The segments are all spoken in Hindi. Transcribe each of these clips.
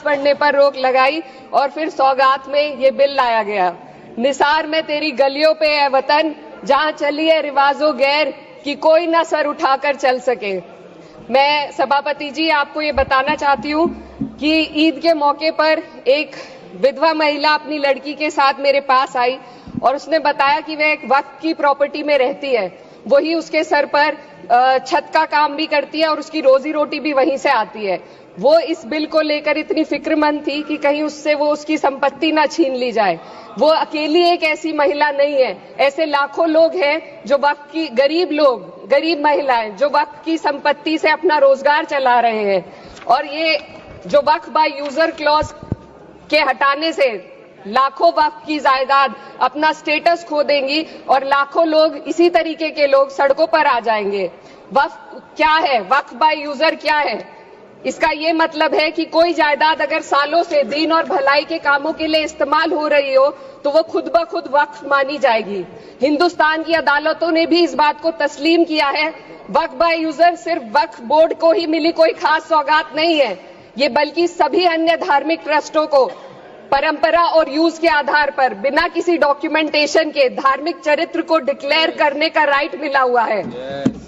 पढ़ने पर रोक लगाई और फिर सौगात में ये बिल लाया गया। निसार में तेरी गलियों पे है वतन, जहां चली है रिवाजो गैर कि कोई ना सर उठाकर चल सके। मैं सभापति जी आपको ये बताना चाहती हूँ कि ईद के मौके पर एक विधवा महिला अपनी लड़की के साथ मेरे पास आई और उसने बताया कि वह एक वक्फ की प्रॉपर्टी में रहती है, वही उसके सर पर छत का काम भी करती है और उसकी रोजी रोटी भी वहीं से आती है। वो इस बिल को लेकर इतनी फिक्रमंद थी कि कहीं उससे वो उसकी संपत्ति ना छीन ली जाए। वो अकेली एक ऐसी महिला नहीं है, ऐसे लाखों लोग हैं जो वक्फ की गरीब महिलाएं जो वक्फ की संपत्ति से अपना रोजगार चला रहे हैं। और ये जो वक्फ बाय यूजर क्लॉज के हटाने से लाखों वक्फ की जायदाद अपना स्टेटस खो देंगी और लाखों लोग इसी तरीके के लोग सड़कों पर आ जाएंगे। वक्फ क्या है, वक्फ बाय यूजर क्या है? इसका ये मतलब है कि कोई जायदाद अगर सालों से दीन और भलाई के कामों के लिए इस्तेमाल हो रही हो तो वो खुद ब खुद वक्फ मानी जाएगी। हिंदुस्तान की अदालतों ने भी इस बात को तस्लीम किया है। वक्फ बाय यूजर सिर्फ वक्फ बोर्ड को ही मिली कोई खास सौगात नहीं है, ये बल्कि सभी अन्य धार्मिक ट्रस्टों को परंपरा और यूज के आधार पर बिना किसी डॉक्यूमेंटेशन के धार्मिक चरित्र को डिक्लेयर करने का राइट मिला हुआ है।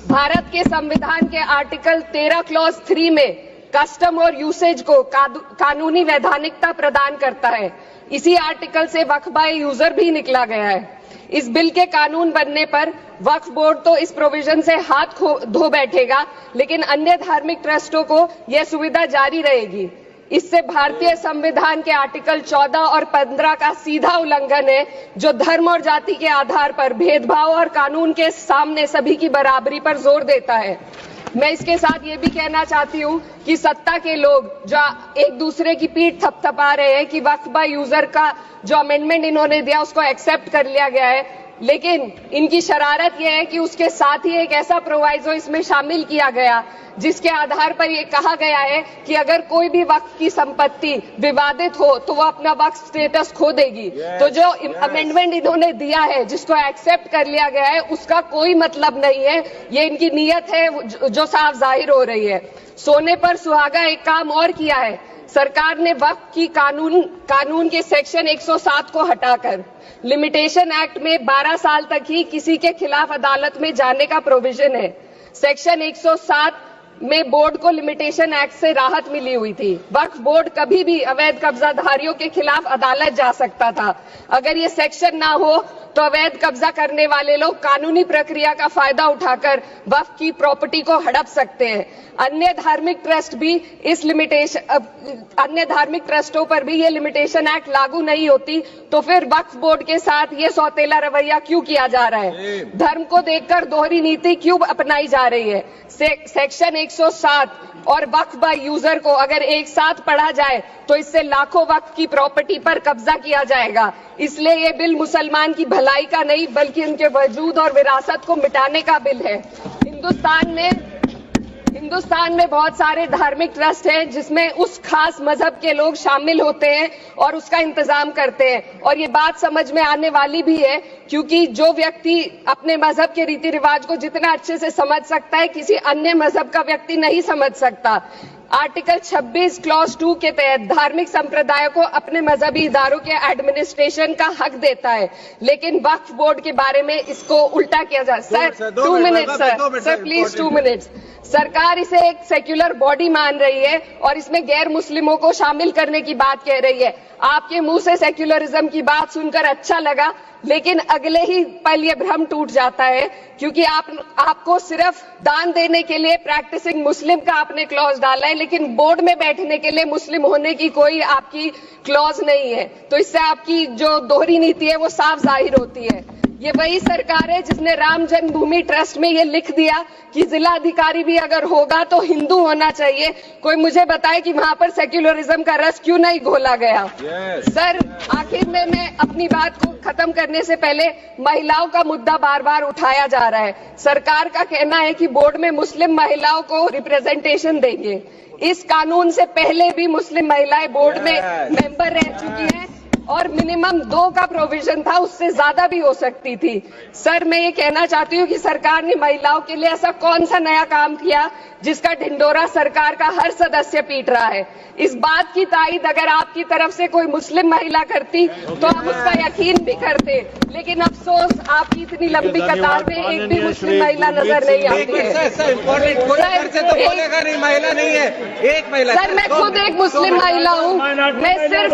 भारत के संविधान के आर्टिकल 13 क्लॉज 3 में कस्टम और यूसेज को कानूनी वैधानिकता प्रदान करता है। इसी आर्टिकल से वक्फ बाय यूजर भी निकला गया है। इस बिल के कानून बनने पर वक्फ बोर्ड तो इस प्रोविजन से हाथ धो बैठेगा, लेकिन अन्य धार्मिक ट्रस्टों को यह सुविधा जारी रहेगी। इससे भारतीय संविधान के आर्टिकल 14 और 15 का सीधा उल्लंघन है, जो धर्म और जाति के आधार पर भेदभाव और कानून के सामने सभी की बराबरी पर जोर देता है। मैं इसके साथ ये भी कहना चाहती हूँ कि सत्ता के लोग जो एक दूसरे की पीठ थपथपा रहे हैं कि वक्फ बाय यूजर का जो अमेंडमेंट इन्होंने दिया उसको एक्सेप्ट कर लिया गया है, लेकिन इनकी शरारत यह है कि उसके साथ ही एक ऐसा प्रोवाइजो इसमें शामिल किया गया जिसके आधार पर यह कहा गया है कि अगर कोई भी वक्फ की संपत्ति विवादित हो तो वो अपना वक्फ स्टेटस खो देगी। तो जो अमेंडमेंट इन्होंने दिया है, जिसको एक्सेप्ट कर लिया गया है, उसका कोई मतलब नहीं है। ये इनकी नीयत है जो साफ जाहिर हो रही है। सोने पर सुहागा एक काम और किया है। सरकार ने वक्फ की कानून के सेक्शन 107 को हटाकर लिमिटेशन एक्ट में 12 साल तक ही किसी के खिलाफ अदालत में जाने का प्रोविजन है। सेक्शन 107 में बोर्ड को लिमिटेशन एक्ट से राहत मिली हुई थी। वक्फ बोर्ड कभी भी अवैध कब्जाधारियों के खिलाफ अदालत जा सकता था। अगर ये सेक्शन ना हो तो अवैध कब्जा करने वाले लोग कानूनी प्रक्रिया का फायदा उठाकर वक्फ की प्रॉपर्टी को हड़प सकते हैं। अन्य धार्मिक ट्रस्टों पर भी ये लिमिटेशन एक्ट लागू नहीं होती, तो फिर वक्फ बोर्ड के साथ ये सौतेला रवैया क्यों किया जा रहा है? धर्म को देखकर दोहरी नीति क्यों अपनाई जा रही है? सेक्शन 107 और वक्फ बाय यूजर को अगर एक साथ पढ़ा जाए तो इससे लाखों वक्फ की प्रॉपर्टी पर कब्जा किया जाएगा। इसलिए ये बिल मुसलमान की भलाई का नहीं बल्कि उनके वजूद और विरासत को मिटाने का बिल है। हिंदुस्तान में बहुत सारे धार्मिक ट्रस्ट हैं जिसमें उस खास मजहब के लोग शामिल होते हैं और उसका इंतजाम करते हैं। और ये बात समझ में आने वाली भी है, क्योंकि जो व्यक्ति अपने मजहब के रीति रिवाज को जितना अच्छे से समझ सकता है, किसी अन्य मजहब का व्यक्ति नहीं समझ सकता। आर्टिकल 26 क्लॉज 2 के तहत धार्मिक संप्रदायों को अपने मजहबी इदारों के एडमिनिस्ट्रेशन का हक देता है, लेकिन वक्फ बोर्ड के बारे में इसको उल्टा किया जा। Sir 2 minute sir please 2 minutes. सरकार इसे एक सेक्युलर बॉडी मान रही है और इसमें गैर मुस्लिमों को शामिल करने की बात कह रही है। आपके मुंह से सेक्युलरिज्म की बात सुनकर अच्छा लगा, लेकिन अगले ही पल ये भ्रम टूट जाता है, क्योंकि आपको सिर्फ दान देने के लिए प्रैक्टिसिंग मुस्लिम का आपने क्लॉज डाला है, लेकिन बोर्ड में बैठने के लिए मुस्लिम होने की कोई आपकी क्लॉज नहीं है। तो इससे आपकी जो दोहरी नीति है वो साफ जाहिर होती है। ये वही सरकार है जिसने राम जन्मभूमि ट्रस्ट में ये लिख दिया कि जिला अधिकारी भी अगर होगा तो हिंदू होना चाहिए। कोई मुझे बताए कि वहां पर सेक्युलरिज्म का रस क्यों नहीं घोला गया? सर आखिर में मैं अपनी बात को खत्म करने से पहले महिलाओं का मुद्दा बार बार उठाया जा रहा है। सरकार का कहना है कि बोर्ड में मुस्लिम महिलाओं को रिप्रेजेंटेशन देंगे। इस कानून से पहले भी मुस्लिम महिलाएं बोर्ड में मेंबर रह चुकी हैं। और मिनिमम 2 का प्रोविजन था, उससे ज्यादा भी हो सकती थी। सर मैं ये कहना चाहती हूँ कि सरकार ने महिलाओं के लिए ऐसा कौन सा नया काम किया जिसका ढिंडोरा सरकार का हर सदस्य पीट रहा है। इस बात की तायीद अगर आपकी तरफ से कोई मुस्लिम महिला करती तो हम उसका यकीन भी करते, लेकिन अफसोस आपकी इतनी लंबी कतार में एक भी मुस्लिम महिला नजर नहीं आती है। महिला नहीं है, एक महिला। सर मैं खुद एक मुस्लिम महिला हूँ, मैं सिर्फ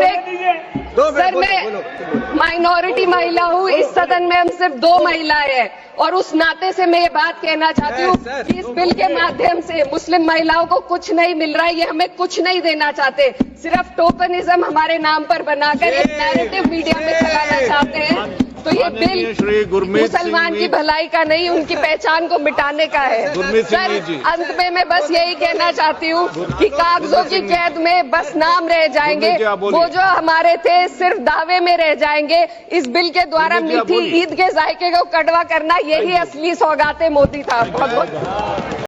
सर मैं माइनॉरिटी महिला हूँ। इस सदन में हम सिर्फ 2 महिलाएं हैं और उस नाते से मैं ये बात कहना चाहती हूँ कि इस बिल के माध्यम से मुस्लिम महिलाओं को कुछ नहीं मिल रहा है, ये हमें कुछ नहीं देना चाहते, सिर्फ टोकनिज्म हमारे नाम पर बनाकर एक नैरेटिव मीडिया में चलाना चाहते हैं। तो ये बिल मुसलमान की भलाई का नहीं, उनकी पहचान को मिटाने का है। सर अंत में मैं बस यही कहना चाहती हूँ कि कागजों की कैद में बस नाम रह जाएंगे, वो जो हमारे थे सिर्फ दावे में रह जाएंगे। इस बिल के द्वारा मीठी ईद के जायके को कड़वा करना, यही असली सौगाते मोदी था। बहुत बहुत